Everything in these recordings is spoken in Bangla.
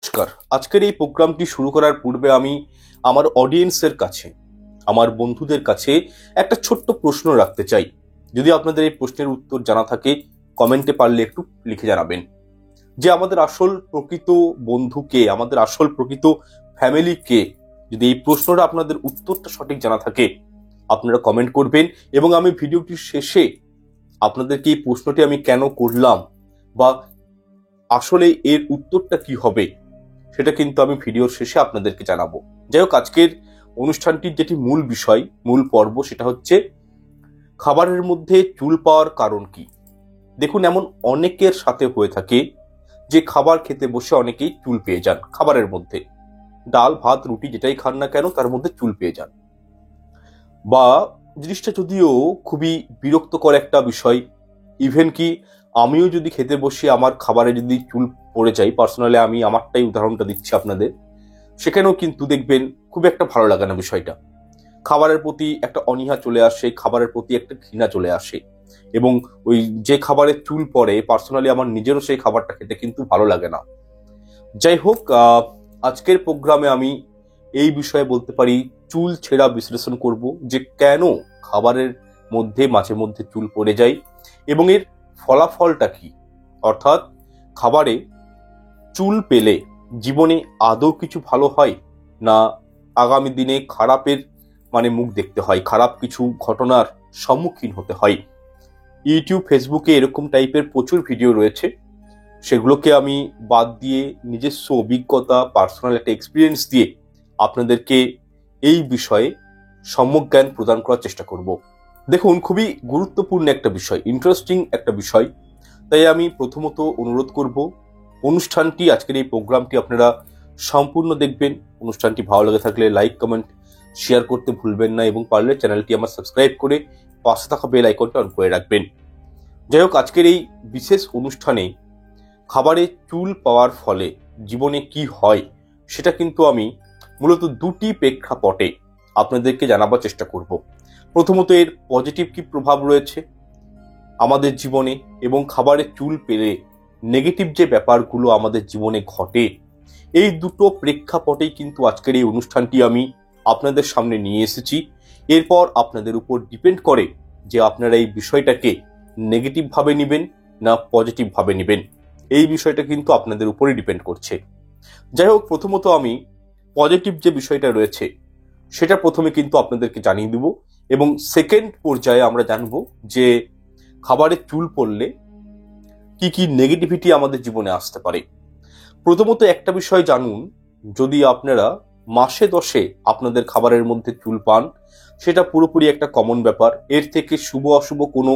নমস্কার। আজকের এই প্রোগ্রামটি শুরু করার পূর্বে আমি আমার অডিয়েন্সের কাছে, আমার বন্ধুদের কাছে একটা ছোট্ট প্রশ্ন রাখতে চাই। যদি আপনাদের এই প্রশ্নের উত্তর জানা থাকে, কমেন্টে পারলে একটু লিখে জানাবেন যে আমাদের আসল প্রকৃত বন্ধু কে, আমাদের আসল প্রকৃত ফ্যামিলি কে। যদি এই প্রশ্নটা আপনাদের উত্তরটা সঠিক জানা থাকে, আপনারা কমেন্ট করবেন এবং আমি ভিডিওটির শেষে আপনাদেরকে এই প্রশ্নটি আমি কেন করলাম বা আসলে এর উত্তরটা কি হবে সেটা কিন্তু আমি ভিডিওর শেষে আপনাদেরকে জানাবো। যাই হোক, আজকের অনুষ্ঠানটির যেটি মূল বিষয়, মূল পর্ব, সেটা হচ্ছে খাবারের মধ্যে চুল পাওয়ার কারণ কি। দেখুন, এমন অনেকের সাথে হয়ে থাকে যে খাবার খেতে বসে অনেকেই চুল পেয়ে যান। খাবারের মধ্যে ডাল ভাত রুটি যেটাই খান না কেন, তার মধ্যে চুল পেয়ে যান। বা জিনিসটা যদিও খুবই বিরক্তকর একটা বিষয়, ইভেন কি আমিও যদি খেতে বসি আমার খাবারে যদি চুল পড়ে যায়, পার্সোনালি আমি আমারটাই উদাহরণটা দিচ্ছি আপনাদের, সেখানেও কিন্তু দেখবেন খুব একটা ভালো লাগে না বিষয়টা। খাবারের প্রতি একটা অনীহা চলে আসে, খাবারের প্রতি একটা ঘৃণা চলে আসে, এবং ওই যে খাবারে চুল পড়ে, পার্সোনালি আমার নিজেরও সেই খাবারটা খেতে কিন্তু ভালো লাগে না। যাই হোক, আজকের প্রোগ্রামে আমি এই বিষয়ে বলতে পারি চুল ছেঁড়া বিশ্লেষণ করব যে কেন খাবারের মধ্যে মাঝে মধ্যে চুল পড়ে যায় এবং এর ফলাফলটা কি। অর্থাৎ খাবারে চুল পেলে জীবনে আদৌ কিছু ভালো হয়, না আগামী দিনে খারাপের মুখ দেখতে হয়, খারাপ কিছু ঘটনার সম্মুখীন হতে হয়। ইউটিউব ফেসবুকে এরকম টাইপের প্রচুর ভিডিও রয়েছে, সেগুলোকে আমি বাদ দিয়ে নিজস্ব অভিজ্ঞতা, পার্সোনাল একটা এক্সপিরিয়েন্স দিয়ে আপনাদেরকে এই বিষয়ে সম্যক জ্ঞান প্রদান করার চেষ্টা করব। দেখুন, খুবই গুরুত্বপূর্ণ একটা বিষয়, ইন্টারেস্টিং একটা বিষয়। তাই আমি প্রথমত অনুরোধ করব, অনুষ্ঠানটি, আজকের এই প্রোগ্রামটি আপনারা সম্পূর্ণ দেখবেন। অনুষ্ঠানটি ভালো লেগে থাকলে লাইক কমেন্ট শেয়ার করতে ভুলবেন না, এবং পারলে চ্যানেলটি আমার সাবস্ক্রাইব করে পাশে থাকা বেল আইকনটা অন করে রাখবেন। যাই হোক, আজকের এই বিশেষ অনুষ্ঠানে খাবারে চুল পাওয়ার ফলে জীবনে কি হয় সেটা কিন্তু আমি মূলত দুটি প্রেক্ষাপটে আপনাদেরকে জানাবার চেষ্টা করব। প্রথমত, এর পজিটিভ কি প্রভাব রয়েছে আমাদের জীবনে, এবং খাবারে চুল পেলে নেগেটিভ যে ব্যাপারগুলো আমাদের জীবনে ঘটে, এই দুটো প্রেক্ষাপটেই কিন্তু আজকের এই অনুষ্ঠানটি আমি আপনাদের সামনে নিয়ে এসেছি। এরপর আপনাদের উপর ডিপেন্ড করে যে আপনারা এই বিষয়টাকে নেগেটিভ ভাবে নেবেন না পজিটিভ ভাবে নেবেন। এই বিষয়টা কিন্তু আপনাদের উপরই ডিপেন্ড করছে। যাই হোক, প্রথমত আমি পজিটিভ যে বিষয়টা রয়েছে সেটা প্রথমে কিন্তু আপনাদেরকে জানিয়ে দেব, এবং সেকেন্ড পর্যায়ে আমরা জানবো যে খাবারে চুল পড়লে কি কি নেগেটিভিটি আমাদের জীবনে আসতে পারে। প্রথমত একটা বিষয় জানুন, যদি আপনারা মাসে 10 আপনাদের খাবারের মধ্যে চুল পান, সেটা পুরোপুরি একটা কমন ব্যাপার। এর থেকে শুভ অশুভ কোনো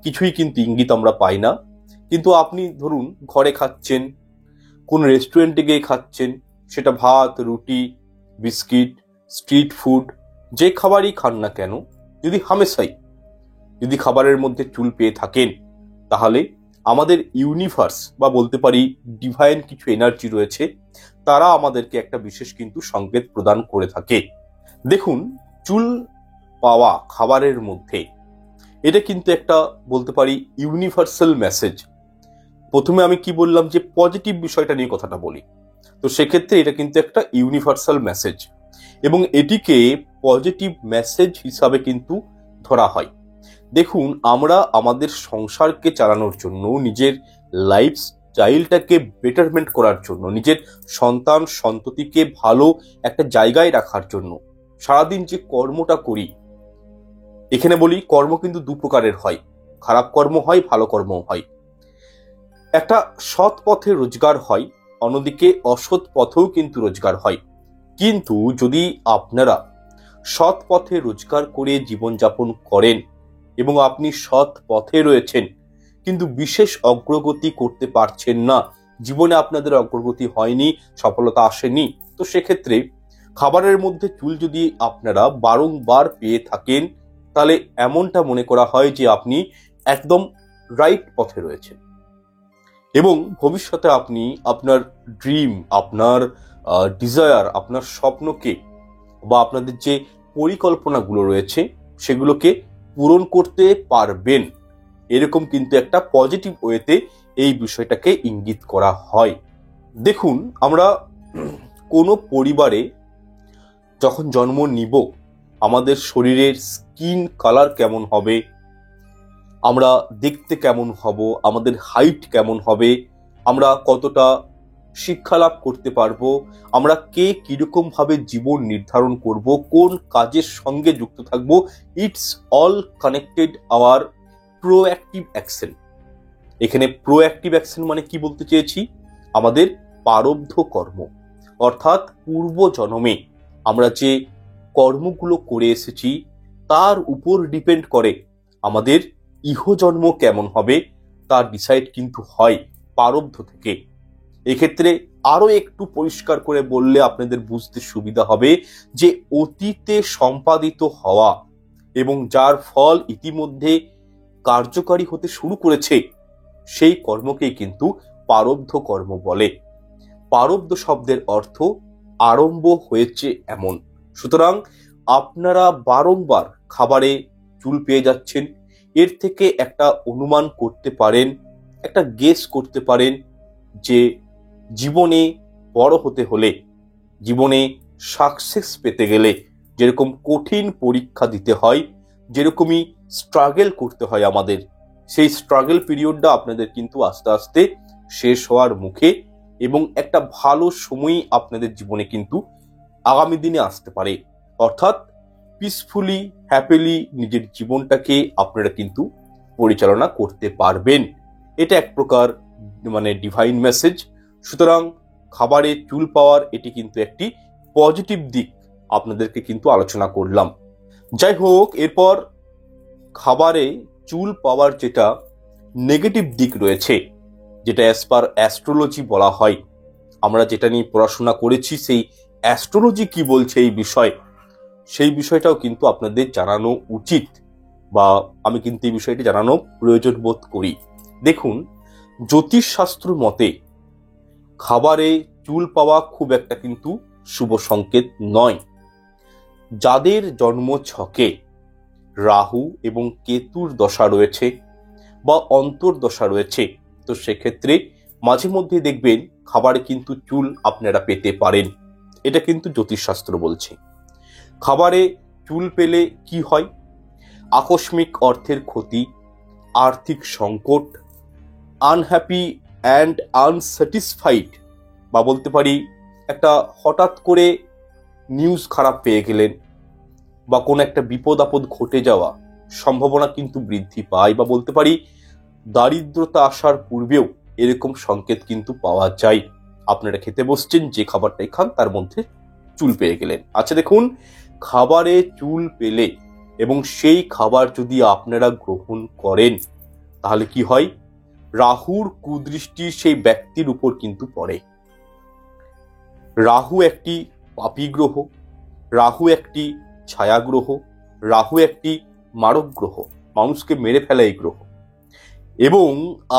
কিছুই কিন্তু ইঙ্গিত আমরা পাই না। কিন্তু আপনি ধরুন ঘরে খাচ্ছেন, কোন রেস্টুরেন্টে গিয়ে খাচ্ছেন, সেটা ভাত রুটি বিস্কিট স্ট্রিট ফুড যে খাবারই খান না কেন, যদি হামেশাই যদি খাবারের মধ্যে চুল পেয়ে থাকেন, তাহলে আমাদের ইউনিভার্স বা বলতে পারি ডিভাইন কিছু এনার্জি রয়েছে, তারা আমাদেরকে একটা বিশেষ কিন্তু সংকেত প্রদান করে থাকে। দেখুন, চুল পাওয়া খাবারের মধ্যে, এটা কিন্তু একটা বলতে পারি ইউনিভার্সাল মেসেজ। প্রথমে আমি কি বললাম যে পজিটিভ বিষয়টা নিয়ে কথাটা বলি, তো সেক্ষেত্রে এটা কিন্তু একটা ইউনিভার্সাল মেসেজ, এবং এটিকে পজিটিভ মেসেজ হিসাবে কিন্তু ধরা হয়। দেখুন, আমরা আমাদের সংসারকে চালানোর জন্য, নিজের লাইফ স্টাইলটাকে বেটারমেন্ট করার জন্য, নিজের সন্তান সন্ততিকে ভালো একটা জায়গায় রাখার জন্য সারাদিন যে কর্মটা করি, এখানে বলি কর্ম কিন্তু দু প্রকারের হয়, খারাপ কর্ম হয়, ভালো কর্ম হয়। একটা সৎ পথে রোজগার হয়, অন্যদিকে অসৎ পথেও কিন্তু রোজগার হয়। কিন্তু যদি আপনারা সৎ পথে রোজগার করে জীবনযাপন করেন এবং আপনি সৎ পথে রয়েছেন কিন্তু বিশেষ অগ্রগতি করতে পারছেন না, জীবনে আপনাদের অগ্রগতি হয়নি, সফলতা আসেনি, তো সেক্ষেত্রে খাবারের মধ্যে চুল যদি আপনারা বারংবার পেয়ে থাকেন, তাহলে এমনটা মনে করা হয় যে আপনি একদম রাইট পথে রয়েছেন, এবং ভবিষ্যতে আপনি আপনার ড্রিম, আপনার ডিজায়ার, আপনার স্বপ্নকে বা আপনাদের যে পরিকল্পনাগুলো রয়েছে সেগুলোকে পূরণ করতে পারবেন। এরকম কিন্তু একটা পজিটিভ ওয়েতে এই বিষয়টাকে ইঙ্গিত করা হয়। দেখুন, আমরা কোনো পরিবারে যখন জন্ম নিব আমাদের শরীরের স্কিন কালার কেমন হবে, আমরা দেখতে কেমন হব, আমাদের হাইট কেমন হবে, আমরা কতটা শিক্ষা লাভ করতে পারবো, আমরা কে কিরকম ভাবে জীবন নির্ধারণ করব, কোন কাজের সঙ্গে যুক্ত থাকব, it's all connected our proactive action. এখানে প্রোঅ্যাক্টিভ অ্যাকশন মানে কি বলতে চেয়েছি, আমাদের প্রারব্ধ কর্ম, অর্থাৎ পূর্ব জন্মে আমরা যে কর্মগুলো করে এসেছি তার উপর ডিপেন্ড করে আমাদের ইহজন্ম কেমন হবে, তা ডিসাইড কিন্তু হয় প্রারব্ধ থেকে। এক্ষেত্রে আরো একটু পরিষ্কার করে বললে আপনাদের বুঝতে সুবিধা হবে যে অতীতে সম্পাদিত হওয়া এবং যার ফল ইতিমধ্যে কার্যকারী হতে শুরু করেছে সেই কর্মকেই কিন্তু প্রারব্ধ কর্ম বলে। প্রারব্ধ শব্দের অর্থ আরম্ভ হয়েছে এমন। সুতরাং আপনারা বারংবার খাবারে চুল পেয়ে যাচ্ছেন, এর থেকে একটা অনুমান করতে পারেন, একটা গেস করতে পারেন যে জীবনে বড় হতে হলে, জীবনে সাকসেস পেতে গেলে যেরকম কঠিন পরীক্ষা দিতে হয়, যেরকমই স্ট্রাগল করতে হয় আমাদের, সেই স্ট্রাগল পিরিয়ডটা আপনাদের কিন্তু আস্তে আস্তে শেষ হওয়ার মুখে এবং একটা ভালো সময়ই আপনাদের জীবনে কিন্তু আগামী দিনে আসতে পারে। অর্থাৎ পিসফুলি হ্যাপিলি নিজের জীবনটাকে আপনারা কিন্তু পরিচালনা করতে পারবেন। এটা এক প্রকার মানে ডিভাইন মেসেজ। সুতরাং খাবারে চুল পাওয়ার এটি কিন্তু একটি পজিটিভ দিক আপনাদেরকে কিন্তু আলোচনা করলাম। যাই হোক, এরপর খাবারে চুল পাওয়ার যেটা নেগেটিভ দিক রয়েছে, যেটা অ্যাজ পার অ্যাস্ট্রোলজি বলা হয়, আমরা যেটা নিয়ে পড়াশোনা করেছি সেই অ্যাস্ট্রোলজি কি বলছে এই বিষয়, সেই বিষয়টাও কিন্তু আপনাদের জানানো উচিত, বা আমি কিন্তু এই বিষয়টি জানানো প্রয়োজন বোধ করি। দেখুন, জ্যোতিষশাস্ত্র মতে খাবারে চুল পাওয়া খুব একটা কিন্তু শুভ সংকেত নয়। যাদের জন্ম ছকে রাহু এবং কেতুর দশা রয়েছে বা অন্তর্দশা রয়েছে, তো সেক্ষেত্রে মাঝে মধ্যে দেখবেন খাবারে কিন্তু চুল আপনারা পেতে পারেন। এটা কিন্তু জ্যোতিষশাস্ত্র বলছে। খাবারে চুল পেলে কি হয়? আকস্মিক অর্থের ক্ষতি, আর্থিক সংকট, আনহ্যাপি অ্যান্ড আনস্যাটিসফাইড, বা বলতে পারি একটা হঠাৎ করে নিউজ খারাপ পেয়ে গেলেন বা কোনো একটা বিপদ আপদ ঘটে যাওয়া সম্ভাবনা কিন্তু বৃদ্ধি পায়, বা বলতে পারি দারিদ্রতা আসার পূর্বেও এরকম সংকেত কিন্তু পাওয়া যায়। আপনারা খেতে বসছেন, যে খাবারটাই খান তার মধ্যে চুল পেয়ে গেলেন। আচ্ছা দেখুন, খাবারে চুল পেলে এবং সেই খাবার যদি আপনারা গ্রহণ করেন তাহলে কি হয়? রাহুর কুদৃষ্টি সেই ব্যক্তির উপর কিন্তু পড়ে। রাহু একটি পাপী গ্রহ, রাহু একটি ছায়া গ্রহ, রাহু একটি মারক গ্রহ, মানুষকে মেরে ফেলা এই গ্রহ। এবং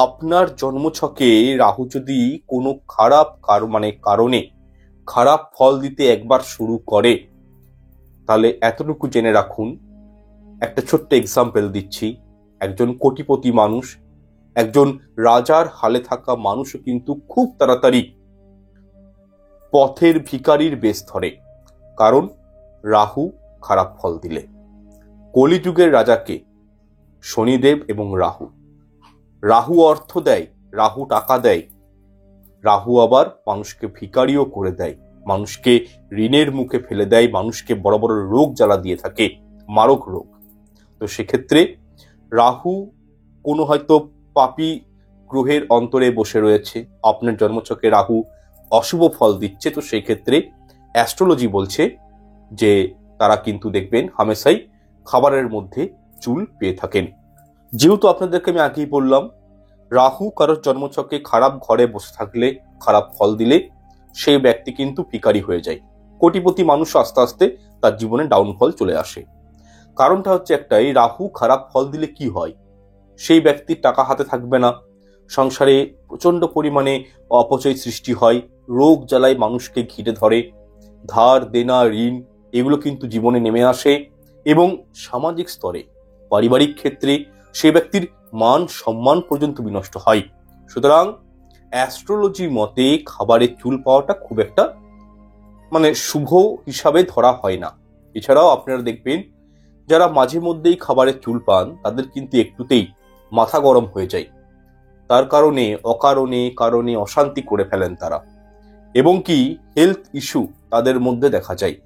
আপনার জন্মছকে রাহু যদি কোনো খারাপ কারণে খারাপ ফল দিতে একবার শুরু করে, তাহলে এতটুকু জেনে রাখুন, একটা ছোট্ট এক্সাম্পল দিচ্ছি। একজন কোটিপতি মানুষ, একজন রাজার হালে থাকা মানুষও কিন্তু খুব তাড়াতাড়ি পথের ভিখারির বেশ ধরে, কারণ রাহু খারাপ ফল দিলে। কলিযুগের রাজাকে শনিদেব এবং রাহু অর্থ দেয়, রাহু টাকা দেয়, রাহু আবার মানুষকে ভিখারিও করে দেয়, মানুষকে ঋণের মুখে ফেলে দেয়, মানুষকে বড় বড় রোগ জ্বালা দিয়ে থাকে, মারক রোগ। তো সেক্ষেত্রে রাহু কোনো হয়তো পাপী গ্রহের অন্তরে বসে রয়েছে, আপনার জন্মছকে রাহু অশুভ ফল দিচ্ছে, তো সেই ক্ষেত্রে অ্যাস্ট্রোলজি বলছে যে তারা কিন্তু দেখবেন হামেশাই খাবারের মধ্যে চুল পেয়ে থাকেন। যেহেতু আপনাদেরকে আমি আগেই বললাম, রাহু কারোর জন্মছকে খারাপ ঘরে বসে থাকলে, খারাপ ফল দিলে সেই ব্যক্তি কিন্তু ভিখারি হয়ে যায়। কোটিপতি মানুষ আস্তে আস্তে তার জীবনে ডাউনফল চলে আসে। কারণটা হচ্ছে একটাই, রাহু খারাপ ফল দিলে কি হয়? সেই ব্যক্তির টাকা হাতে থাকবে না, সংসারে প্রচন্ড পরিমাণে অপচয় সৃষ্টি হয়, রোগ জ্বালায় মানুষকে ঘিরে ধরে, ধার দেনা ঋণ এগুলো কিন্তু জীবনে নেমে আসে, এবং সামাজিক স্তরে পারিবারিক ক্ষেত্রে সে ব্যক্তির মান সম্মান পর্যন্ত বিনষ্ট হয়। সুতরাং অ্যাস্ট্রোলজির মতে খাবারে চুল পাওয়াটা খুব একটা মানে শুভ হিসাবে ধরা হয় না। এছাড়াও আপনারা দেখবেন যারা মাঝে মধ্যেই খাবারের চুল পান তাদের কিন্তু একটুতেই মাথা গরম হয়ে যায়, তার কারণে কারণে অশান্তি করে ফেলেন তারা, এবং কি হেলথ ইস্যু তাদের মধ্যে দেখা যায়।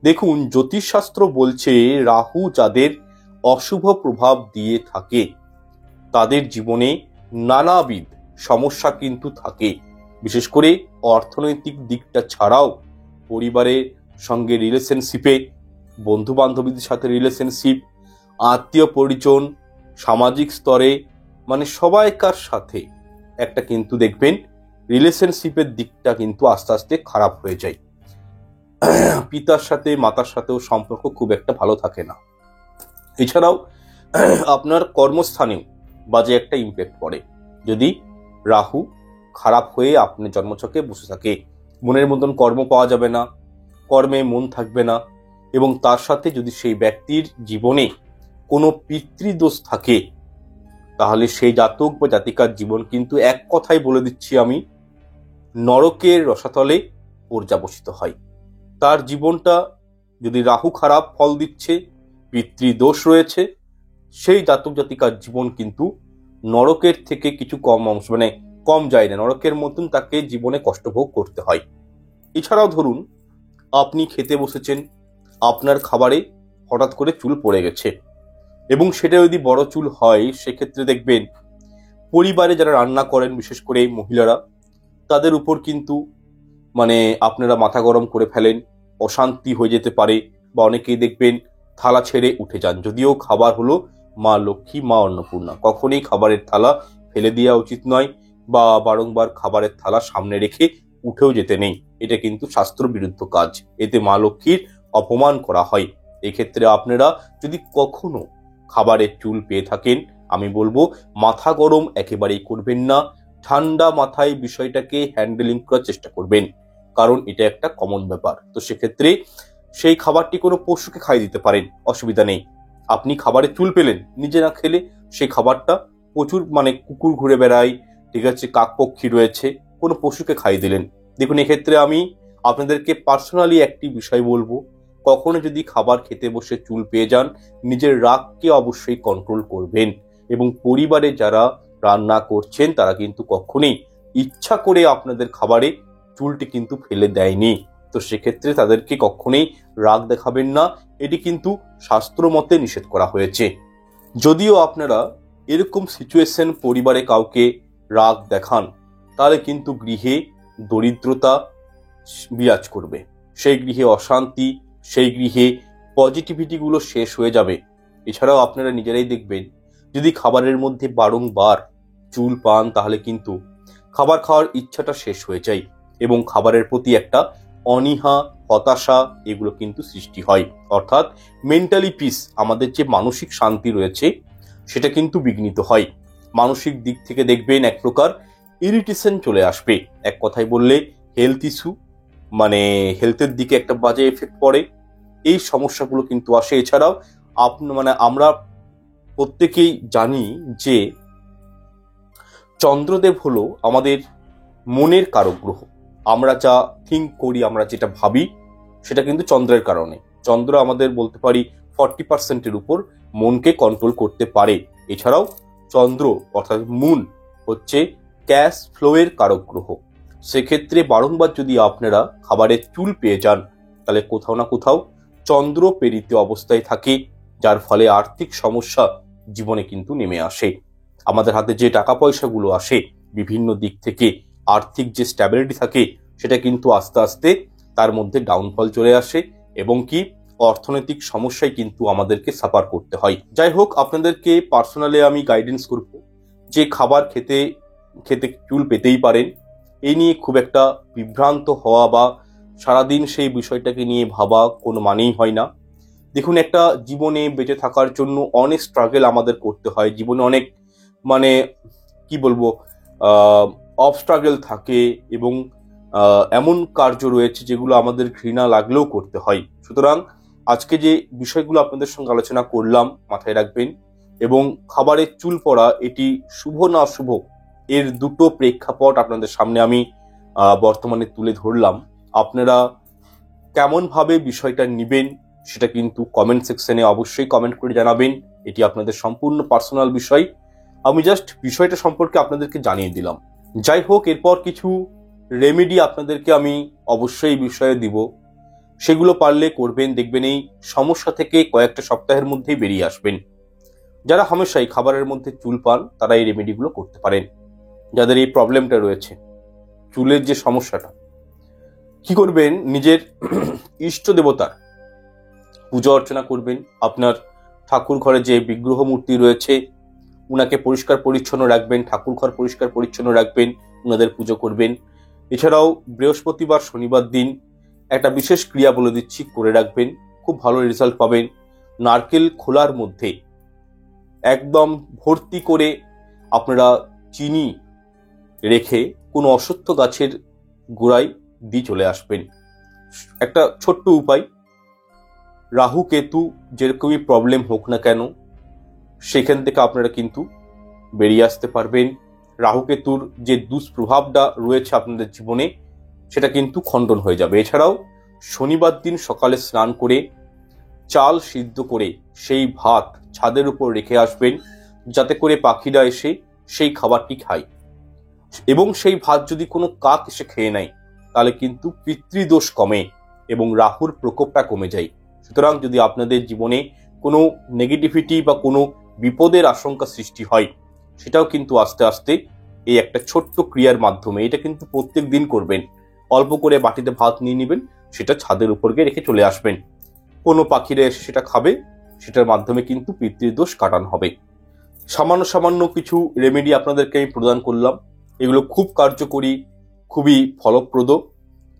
দেখুন, জ্যোতিষশাস্ত্র বলছে রাহু যাদের অশুভ প্রভাব দিয়ে থাকে তাদের জীবনে নানাবিধ সমস্যা কিন্তু থাকে। বিশেষ করে অর্থনৈতিক দিকটা ছাড়াও পরিবারের সঙ্গে রিলেশনশিপে, বন্ধু বান্ধবীদের সাথে রিলেশনশিপ, আত্মীয় পরিজন, সামাজিক স্তরে, মানে সবাইকার সাথে একটা কিন্তু দেখবেন রিলেশনশিপের দিকটা কিন্তু আস্তে আস্তে খারাপ হয়ে যায়। পিতার সাথে মাতার সাথেও সম্পর্ক খুব একটা ভালো থাকে না। এছাড়াও আপনার কর্মস্থানেও বাজে একটা ইম্প্যাক্ট পড়ে যদি রাহু খারাপ হয়ে আপনার জন্মছকে বসে থাকে। মনের মতন কর্ম পাওয়া যাবে না, কর্মে মন থাকবে না, এবং তার সাথে যদি সেই ব্যক্তির জীবনে কোনো পিতৃদোষ থাকে তাহলে সেই জাতক বা জাতিকার জীবন কিন্তু এক কথায় বলে দিচ্ছি আমি, নরকের রসাতলে পর্যাবসিত হয়। তার জীবনটা যদি রাহু খারাপ ফল দিচ্ছে, পিতৃদোষ রয়েছে, সেই জাতক জাতিকার জীবন কিন্তু নরকের থেকে কিছু কম অংশ, মানে কম যায় না, নরকের মতন তাকে জীবনে কষ্ট ভোগ করতে হয়। এছাড়াও ধরুন আপনি খেতে বসেছেন, আপনার খাবারে হঠাৎ করে চুল পড়ে গেছে, এবং সেটা যদি বড় চুল হয় সেক্ষেত্রে দেখবেন পরিবারে যারা রান্না করেন, বিশেষ করে মহিলারা, তাদের উপর কিন্তু মানে আপনারা মাথা গরম করে ফেলেন, অশান্তি হয়ে যেতে পারে, বা অনেকেই দেখবেন থালা ছেড়ে উঠে যান। যদিও খাবার হলো মা লক্ষ্মী, মা অন্নপূর্ণা, কখনোই খাবারের থালা ফেলে দেওয়া উচিত নয়, বা বারংবার খাবারের থালা সামনে রেখে উঠেও যেতে নেই। এটা কিন্তু শাস্ত্র বিরুদ্ধ কাজ, এতে মা লক্ষ্মীর অপমান করা হয়। এক্ষেত্রে আপনারা যদি কখনো খাবারের চুল পেয়ে থাকেন, আমি বলবো মাথা গরম একেবারেই করবেন না, ঠান্ডা মাথায় বিষয়টাকে হ্যান্ডেলিং করার চেষ্টা করবেন, কারণ এটা একটা কমন ব্যাপার। তো সেক্ষেত্রে সেই খাবারটি কোনো পশুকে খাইয়ে দিতে পারেন, অসুবিধা নেই। আপনি খাবারে চুল পেলেন, নিজে না খেলে সেই খাবারটা প্রচুর মানে কুকুর ঘুরে বেড়ায়, ঠিক আছে, কাকপক্ষী রয়েছে, কোনো পশুকে খাইয়ে দিলেন। দেখুন, এক্ষেত্রে আমি আপনাদেরকে পার্সোনালি একটি বিষয় বলবো, কখনো যদি খাবার খেতে বসে চুল পেয়ে যান, নিজের রাগকে অবশ্যই কন্ট্রোল করবেন, এবং পরিবারে যারা রান্না করছেন তারা কিন্তু কখনোই ইচ্ছা করে আপনাদের খাবারে চুলটি কিন্তু ফেলে দেয়নি। তো সেক্ষেত্রে তাদেরকে কখনোই রাগ দেখাবেন না, এটি কিন্তু শাস্ত্র মতে নিষেধ করা হয়েছে। যদিও আপনারা এরকম সিচুয়েশন পরিবারে কাউকে রাগ দেখান, তাহলে কিন্তু গৃহে দরিদ্রতা বিরাজ করবে, সেই গৃহে অশান্তি, সেই গৃহে পজিটিভিটিগুলো শেষ হয়ে যাবে। এছাড়াও আপনারা নিজেরাই দেখবেন যদি খাবারের মধ্যে বারংবার চুল পান তাহলে কিন্তু খাবার খাওয়ার ইচ্ছাটা শেষ হয়ে যায়, এবং খাবারের প্রতি একটা অনীহা, হতাশা এগুলো কিন্তু সৃষ্টি হয়। অর্থাৎ মেন্টালি পিস, আমাদের যে মানসিক শান্তি রয়েছে সেটা কিন্তু বিঘ্নিত হয়। মানসিক দিক থেকে দেখবেন এক প্রকার ইরিটেশন চলে আসবে, এক কথায় বললে হেলথ ইস্যু, মানে হেলথের দিকে একটা বাজে এফেক্ট পড়ে, এই সমস্যাগুলো কিন্তু আসে। এছাড়াও মানে আমরা প্রত্যেকেই জানি যে চন্দ্রদেব হলো আমাদের মনের কারক গ্রহ। আমরা যা থিঙ্ক করি, আমরা যেটা ভাবি, সেটা কিন্তু চন্দ্রের কারণে। চন্দ্র আমাদের বলতে পারি 40% উপর মনকে কন্ট্রোল করতে পারে। এছাড়াও চন্দ্র অর্থাৎ মুন হচ্ছে ক্যাশ ফ্লোয়ের কারক গ্রহ। সেক্ষেত্রে বারংবার যদি আপনারা খাবারের চুল পেয়ে যান, তাহলে কোথাও না কোথাও চন্দ্র প্রেরিত অবস্থায় থাকে, যার ফলে আর্থিক সমস্যা জীবনে কিন্তু নেমে আসে। আমাদের হাতে যে টাকা পয়সাগুলো আসে বিভিন্ন দিক থেকে, আর্থিক যে স্ট্যাবিলিটি থাকে সেটা কিন্তু আস্তে আস্তে তার মধ্যে ডাউনফল চলে আসে, এবং কি অর্থনৈতিক সমস্যায় কিন্তু আমাদেরকে সাফার করতে হয়। যাই হোক, আপনাদেরকে পার্সোনালি আমি গাইডেন্স করব যে খাবার খেতে খেতে চুল পেতেই পারেন, এই নিয়ে খুব একটা বিভ্রান্ত হওয়া বা সারাদিন সেই বিষয়টাকে নিয়ে ভাবা কোনো মানেই হয় না। দেখুন, একটা জীবনে বেঁচে থাকার জন্য অনেক স্ট্রাগল আমাদের করতে হয়, জীবনে অনেক মানে কি বলবো অবস্ট্রাগল থাকে, এবং এমন কার্য রয়েছে যেগুলো আমাদের ঘৃণা লাগলেও করতে হয়। সুতরাং আজকে যে বিষয়গুলো আপনাদের সঙ্গে আলোচনা করলাম মাথায় রাখবেন, এবং খাবারের চুল পড়া এটি শুভ না অশুভ এর দুটো প্রেক্ষাপট আপনাদের সামনে আমি বর্তমানে তুলে ধরলাম। আপনারা কেমনভাবে বিষয়টা নিবেন সেটা কিন্তু কমেন্ট সেকশনে অবশ্যই কমেন্ট করে জানাবেন। এটি আপনাদের সম্পূর্ণ পার্সোনাল বিষয়, আমি জাস্ট বিষয়টা সম্পর্কে আপনাদেরকে জানিয়ে দিলাম। যাই হোক, এরপর কিছু রেমেডি আপনাদেরকে আমি অবশ্যই বিষয়ে দিব, সেগুলো পারলে করবেন, দেখবেন এই সমস্যা থেকে কয়েকটা সপ্তাহের মধ্যেই বেরিয়ে আসবেন। যারা হামেশাই খাবারের মধ্যে চুল পান তারা এই রেমেডিগুলো করতে পারেন। যাদের এই প্রবলেমটা রয়েছে, চুলের যে সমস্যাটা, কি করবেন, নিজের ইষ্ট দেবতার পূজা অর্চনা করবেন। আপনার ঠাকুর ঘরে যে বিগ্রহ মূর্তি রয়েছে উনাকে পরিষ্কার পরিচ্ছন্ন রাখবেন, ঠাকুর ঘর পরিষ্কার পরিচ্ছন্ন রাখবেন, উনাদের পুজো করবেন। এছাড়াও বৃহস্পতিবার শনিবার দিন একটা বিশেষ ক্রিয়া বলে দিচ্ছি, করে রাখবেন, খুব ভালো রেজাল্ট পাবেন। নারকেল খোলার মধ্যে একদম ভর্তি করে আপনারা চিনি রেখে কোনো অশ্বত্থ গাছের গোড়ায় দিয়ে চলে আসবেন। একটা ছোট্ট উপায়, রাহু কেতু যেরকমই প্রবলেম হোক না কেন সেখান থেকে আপনারা কিন্তু বেরিয়ে আসতে পারবেন। রাহু কেতুর যে দুষ্প্রভাবটা রয়েছে আপনাদের জীবনে সেটা কিন্তু খণ্ডন হয়ে যাবে। এছাড়াও শনিবার দিন সকালে স্নান করে চাল সিদ্ধ করে সেই ভাত ছাদের উপর রেখে আসবেন, যাতে করে পাখিরা এসে সেই খাবারটি খায়। এবং সেই ভাত যদি কোনো কাক এসে খেয়ে নেয় তাহলে কিন্তু পিতৃদোষ কমে এবং রাহুর প্রকোপটা কমে যায়। সুতরাং যদি আপনাদের জীবনে কোনো নেগেটিভিটি বা কোনো বিপদের আশঙ্কা সৃষ্টি হয়, সেটাও কিন্তু আস্তে আস্তে এই একটা ছোট্ট ক্রিয়ার মাধ্যমে, এটা কিন্তু প্রত্যেক দিন করবেন। অল্প করে বাটিতে ভাত নিয়ে নেবেন, সেটা ছাদের উপর গিয়ে রেখে চলে আসবেন, কোনো পাখিরা এসে সেটা খাবে, সেটার মাধ্যমে কিন্তু পিতৃদোষ কাটানো হবে। সামান্য সামান্য কিছু রেমেডি আপনাদেরকে আমি প্রদান করলাম, এগুলো খুব কার্যকরী, খুবই ফলপ্রদ।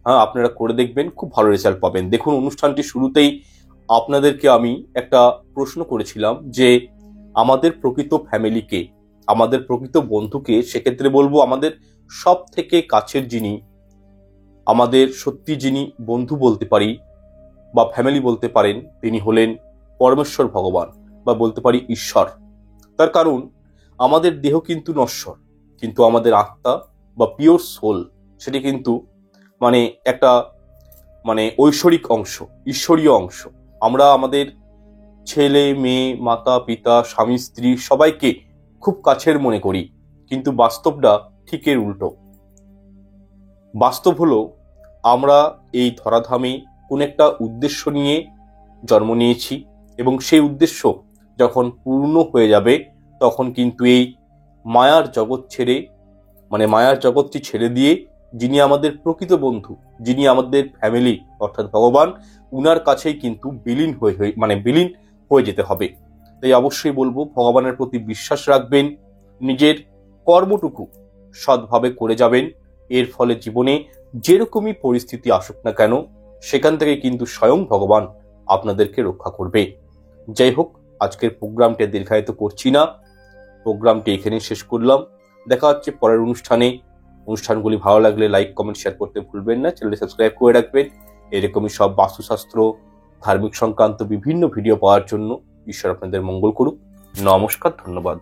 হ্যাঁ, আপনারা করে দেখবেন, খুব ভালো রেজাল্ট পাবেন। দেখুন, অনুষ্ঠানটি শুরুতেই আপনাদেরকে আমি একটা প্রশ্ন করেছিলাম যে আমাদের প্রকৃত ফ্যামিলিকে, আমাদের প্রকৃত বন্ধুকে, সেক্ষেত্রে বলবো আমাদের সব থেকে কাছের যিনি, আমাদের সত্যি যিনি বন্ধু বলতে পারি বা ফ্যামিলি বলতে পারেন, তিনি হলেন পরমেশ্বর ভগবান বা বলতে পারি ঈশ্বর। তার কারণ আমাদের দেহ কিন্তু নশ্বর, কিন্তু আমাদের আত্মা বা পিওর সোল সেটি কিন্তু একটা ঐশ্বরিক অংশ, ঈশ্বরীয় অংশ। আমরা আমাদের ছেলে মেয়ে, মাতা পিতা, স্বামী স্ত্রী সবাইকে খুব কাছের মনে করি, কিন্তু বাস্তবটা ঠিক এর উল্টো। বাস্তব হলো আমরা এই ধরাধামে কোন একটা উদ্দেশ্য নিয়ে জন্ম নিয়েছি এবং সেই উদ্দেশ্য যখন পূর্ণ হয়ে যাবে তখন কিন্তু এই মায়ার জগৎ ছেড়ে, মায়ার জগৎটি ছেড়ে দিয়ে যিনি আমাদের প্রকৃত বন্ধু, যিনি আমাদের ফ্যামিলি অর্থাৎ ভগবান, উনার কাছেই কিন্তু বিলীন হয়ে যেতে হবে। তাই অবশ্যই বলবো, ভগবানের প্রতি বিশ্বাস রাখবেন, নিজের কর্মটুকু সৎভাবে করে যাবেন। এর ফলে জীবনে যেরকমই পরিস্থিতি আসুক না কেন সেখান থেকে কিন্তু স্বয়ং ভগবান আপনাদেরকে রক্ষা করবে। যাই হোক, আজকের প্রোগ্রামটি দীর্ঘায়িত করছি না, প্রোগ্রামটি এখানে শেষ করলাম। দেখা হচ্ছে পরের অনুষ্ঠানে। অনুষ্ঠানগুলি ভালো লাগলে লাইক, কমেন্ট, শেয়ার করতে ভুলবেন না। চ্যানেলটি সাবস্ক্রাইব করে রাখবেন। এরকমই সব বাস্তুশাস্ত্র, ধার্মিক সংক্রান্ত বিভিন্ন ভিডিও পাওয়ার জন্য। ঈশ্বর আপনাদের মঙ্গল করুক। নমস্কার, ধন্যবাদ।